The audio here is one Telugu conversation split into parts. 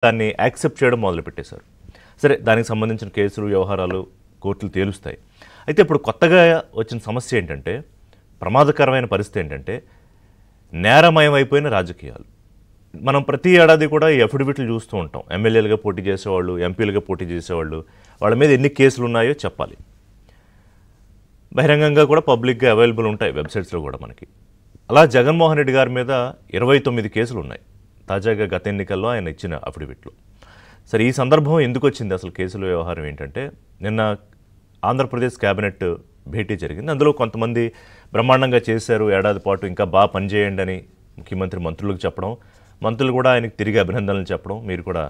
దాన్ని యాక్సెప్ట్ చేయడం మొదలుపెట్టేశారు. సరే, దానికి సంబంధించిన కేసులు వ్యవహారాలు కోర్టులు తేలుస్తాయి. అయితే ఇప్పుడు కొత్తగా వచ్చిన సమస్య ఏంటంటే, ప్రమాదకరమైన పరిస్థితి ఏంటంటే, నేరమయం అయిపోయిన రాజకీయాలు. మనం ప్రతి ఏడాది కూడా ఈ అఫిడవిట్లు చూస్తూ ఉంటాం. ఎమ్మెల్యేలుగా పోటీ చేసేవాళ్ళు, ఎంపీలుగా పోటీ చేసేవాళ్ళు, వాళ్ళ మీద ఎన్ని కేసులు ఉన్నాయో చెప్పాలి. బహిరంగంగా కూడా పబ్లిక్గా అవైలబుల్ ఉంటాయి వెబ్సైట్స్లో కూడా మనకి. అలా జగన్మోహన్ రెడ్డి గారి మీద 29 కేసులు ఉన్నాయి తాజాగా గత ఎన్నికల్లో ఆయన ఇచ్చిన అఫిడవిట్లో. సరే, ఈ సందర్భం ఎందుకు వచ్చింది, అసలు కేసుల వ్యవహారం ఏంటంటే, నిన్న ఆంధ్రప్రదేశ్ క్యాబినెట్ భేటీ జరిగింది. అందులో కొంతమంది బ్రహ్మాండంగా చేశారు, ఏడాది పాటు ఇంకా బాగా పనిచేయండి అని ముఖ్యమంత్రి మంత్రులకు చెప్పడం, మంత్రులు కూడా ఆయనకు తిరిగి అభినందనలు చెప్పడం, మీరు కూడా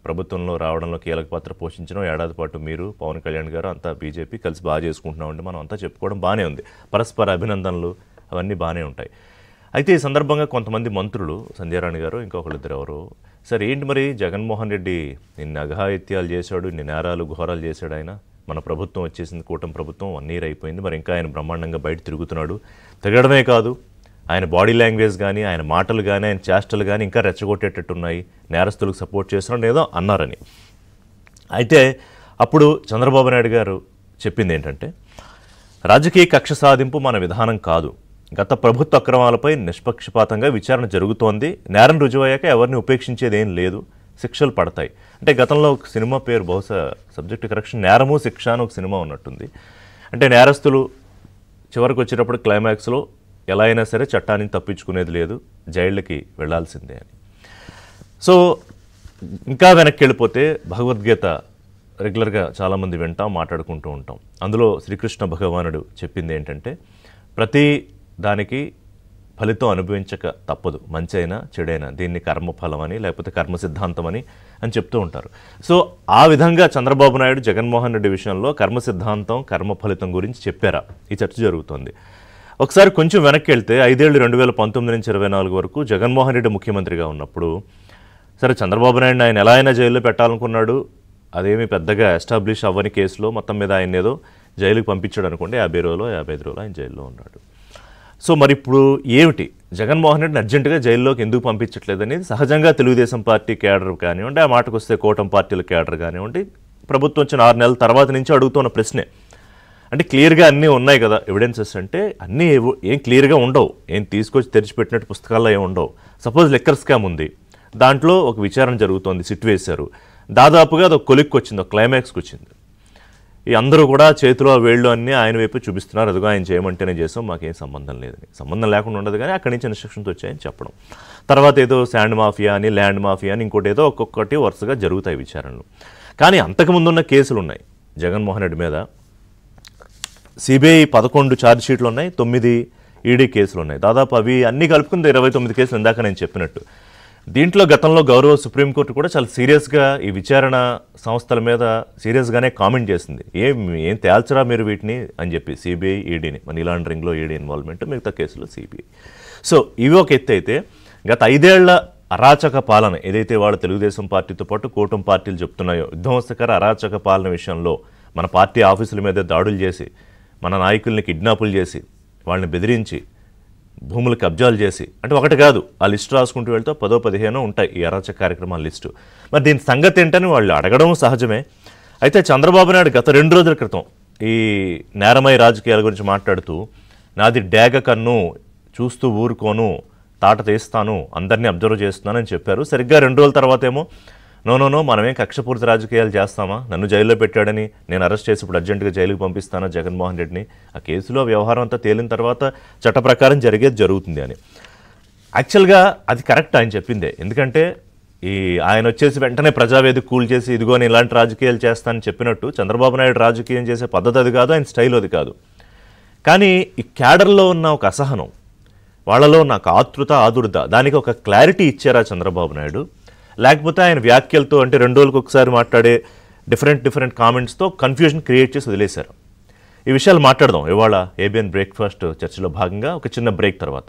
ప్రభుత్వంలో రావడంలో కీలక పాత్ర పోషించడం, ఏడాది పాటు మీరు పవన్ కళ్యాణ్ గారు అంతా బీజేపీ కలిసి బాగా చేసుకుంటున్నామండి మనం అంతా చెప్పుకోవడం బాగానే ఉంది, పరస్పర అభినందనలు అవన్నీ బాగానే ఉంటాయి. అయితే ఈ సందర్భంగా కొంతమంది మంత్రులు, సంధ్యారాణి గారు ఇంకొకళ్ళిద్దరు ఎవరు, సరే ఏంటి మరి జగన్మోహన్ రెడ్డి ఇన్ని అఘాయిత్యాలు చేశాడు, ఇన్ని నేరాలు ఘోరాలు చేశాడు, ఆయన మన ప్రభుత్వం వచ్చేసింది, కూటమి ప్రభుత్వం 1 year అయిపోయింది, మరి ఇంకా ఆయన బ్రహ్మాండంగా బయట తిరుగుతున్నాడు, తిరగడమే కాదు ఆయన బాడీ లాంగ్వేజ్ కానీ, ఆయన మాటలు కానీ, ఆయన చేష్టలు కానీ ఇంకా రెచ్చగొట్టేటట్టు ఉన్నాయి, నేరస్తులకు సపోర్ట్ చేస్తున్నాడు ఏదో అన్నారని. అయితే అప్పుడు చంద్రబాబు నాయుడు గారు చెప్పింది ఏంటంటే, రాజకీయ కక్ష సాధింపు మన విధానం కాదు, గత ప్రభుత్వ అక్రమాలపై నిష్పక్షపాతంగా విచారణ జరుగుతోంది, నేరం రుజువయ్యాక ఎవరిని ఉపేక్షించేది ఏం లేదు, శిక్షలు పడతాయి. అంటే గతంలో ఒక సినిమా పేరు, బహుశా సబ్జెక్టు కరెక్షన్, నేరము శిక్ష అని ఒక సినిమా ఉన్నట్టుంది. అంటే నేరస్తులు చివరికి వచ్చేటప్పుడు క్లైమాక్స్లో ఎలా అయినా సరే చట్టాన్ని తప్పించుకునేది లేదు, జైళ్ళకి వెళ్లాల్సిందే అని. సో ఇంకా వెనక్కి వెళ్ళిపోతే భగవద్గీత రెగ్యులర్గా చాలామంది వింటాం, మాట్లాడుకుంటూ ఉంటాం. అందులో శ్రీకృష్ణ భగవానుడు చెప్పింది ఏంటంటే, ప్రతి దానికి ఫలితం అనుభవించక తప్పదు, మంచి అయినా చెడైనా, దీన్ని కర్మఫలం అని లేకపోతే కర్మ సిద్ధాంతం అని చెప్తూ ఉంటారు. సో ఆ విధంగా చంద్రబాబు నాయుడు జగన్మోహన్ రెడ్డి విషయంలో కర్మ సిద్ధాంతం కర్మ ఫలితం గురించి చెప్పారా, ఈ చర్చ జరుగుతోంది. ఒకసారి కొంచెం వెనక్కి వెళ్తే 5 ఏళ్ళు 2019 నుంచి 24 వరకు జగన్మోహన్ రెడ్డి ముఖ్యమంత్రిగా ఉన్నప్పుడు, సరే చంద్రబాబు నాయుడు ఆయన ఎలా అయినా జైల్లో పెట్టాలనుకున్నాడు, అదేమి పెద్దగా ఎస్టాబ్లిష్ అవ్వని కేసులో మొత్తం మీద ఆయన ఏదో జైలుకి పంపించాడు అనుకోండి, 50 రోజులు 55 రోజులు ఆయన జైల్లో ఉన్నాడు. సో మరి ఇప్పుడు ఏమిటి, జగన్మోహన్ రెడ్డిని అర్జెంటుగా జైల్లోకి ఎందుకు పంపించట్లేదు అనేది సహజంగా తెలుగుదేశం పార్టీ కేడర్ కానివ్వండి, ఆ మాటకు వస్తే కూటమి పార్టీల కేడర్ కానివ్వండి, ప్రభుత్వం వచ్చిన 6 నెలల తర్వాత నుంచి అడుగుతున్న ప్రశ్నే. అంటే క్లియర్గా అన్నీ ఉన్నాయి కదా ఎవిడెన్సెస్, అంటే అన్నీ ఏం క్లియర్గా ఉండవు, ఏం తీసుకొచ్చి తెరిచిపెట్టినట్టు పుస్తకాల్లో ఏమి ఉండవు. సపోజ్ లిక్కర్ స్కామ్ ఉంది, దాంట్లో ఒక విచారణ జరుగుతోంది, సిట్ వేశారు, దాదాపుగా అది ఒక కొలిక్కి వచ్చింది, ఒక క్లైమాక్స్కి వచ్చింది. ఈ అందరూ కూడా చేతిలో వేళ్ళు అన్నీ ఆయన వైపు చూపిస్తున్నారు, అదిగో ఆయన చేయమంటేనే చేసాం, మాకేం సంబంధం లేదని. సంబంధం లేకుండా ఉండదు కానీ అక్కడి నుంచి ఇన్స్ట్రక్షన్స్ వచ్చాయని చెప్పడం. తర్వాత ఏదో శాండ్ మాఫియా అని, ల్యాండ్ మాఫియా అని, ఇంకోటి ఏదో ఒక్కొక్కటి వరుసగా జరుగుతాయి విచారణలు. కానీ అంతకుముందున్న కేసులు ఉన్నాయి జగన్మోహన్ రెడ్డి మీద. సిబిఐ 11 ఛార్జ్ షీట్లు ఉన్నాయి, 9 ఈడీ కేసులు ఉన్నాయి, దాదాపు అవి అన్నీ కలుపుకుంది 29 కేసులు ఇందాక నేను చెప్పినట్టు. దీంట్లో గతంలో గౌరవ సుప్రీంకోర్టు కూడా చాలా సీరియస్గా ఈ విచారణ సంస్థల మీద సీరియస్గానే కామెంట్ చేసింది, ఏం తేల్చరా మీరు వీటిని అని చెప్పి, సిబిఐ ఈడీని, మనీ లాండరింగ్లో ఈడీ ఇన్వాల్వ్మెంట్, మిగతా కేసులో సిబిఐ. సో ఇవి ఒక ఎత్తు అయితే, గత 5 ఏళ్ల అరాచక పాలన ఏదైతే వాళ్ళు తెలుగుదేశం పార్టీతో పాటు కూటమి పార్టీలు చెప్తున్నాయో, విధ్వంసకర అరాచక పాలన విషయంలో మన పార్టీ ఆఫీసుల మీద దాడులు చేసి, మన నాయకుల్ని కిడ్నాపులు చేసి, వాళ్ళని బెదిరించి, భూములు కబ్జాలు చేసి, అంటే ఒకటి కాదు, ఆ లిస్టు రాసుకుంటూ వెళ్తే 10-15 ఉంటాయి ఈ అరాచక కార్యక్రమాల లిస్టు. మరి దీని సంగతి ఏంటని వాళ్ళు అడగడం సహజమే. అయితే చంద్రబాబు నాయుడు గత 2 రోజుల క్రితం ఈ నేరమయ రాజకీయాల గురించి మాట్లాడుతూ, నాది డేగ కన్ను, చూస్తూ ఊరుకోను, తాట తీస్తాను, అందరినీ అబ్జర్వ్ చేస్తున్నానని చెప్పారు. సరిగ్గా 2 రోజుల తర్వాత ఏమో నో మనమేం కక్షపూరిత రాజకీయాలు చేస్తామా, నన్ను జైల్లో పెట్టాడని నేను అరెస్ట్ చేసి ఇప్పుడు అర్జెంటుగా జైలుకి పంపిస్తానా జగన్మోహన్ రెడ్డిని, ఆ కేసులో వ్యవహారం అంతా తేలిన తర్వాత చట్ట ప్రకారం జరిగేది జరుగుతుంది అని. యాక్చువల్గా అది కరెక్ట్ ఆయన చెప్పిందే, ఎందుకంటే ఈ ఆయన వచ్చేసి వెంటనే ప్రజావేదిక కూల్ చేసి ఇదిగో నేను ఇలాంటి రాజకీయాలు చేస్తానని చెప్పినట్టు చంద్రబాబు నాయుడు రాజకీయం చేసే పద్ధతి అది కాదు, ఆయన స్టైల్ అది కాదు. కానీ ఈ క్యాడర్లో ఉన్న ఒక అసహనం, వాళ్ళలో నాకు ఆతృత ఆదుర్ద, దానికి ఒక క్లారిటీ ఇచ్చారా చంద్రబాబు నాయుడు, లేకపోతే ఆయన వ్యాఖ్యలతో, అంటే 2 రోజులకు ఒకసారి మాట్లాడే డిఫరెంట్ కామెంట్స్తో కన్ఫ్యూజన్ క్రియేట్ చేసి వదిలేశారు. ఈ విషయాలు మాట్లాడదాం ఇవాళ ఏబిఎన్ బ్రేక్ఫాస్ట్ చర్చలో భాగంగా ఒక చిన్న బ్రేక్ తర్వాత.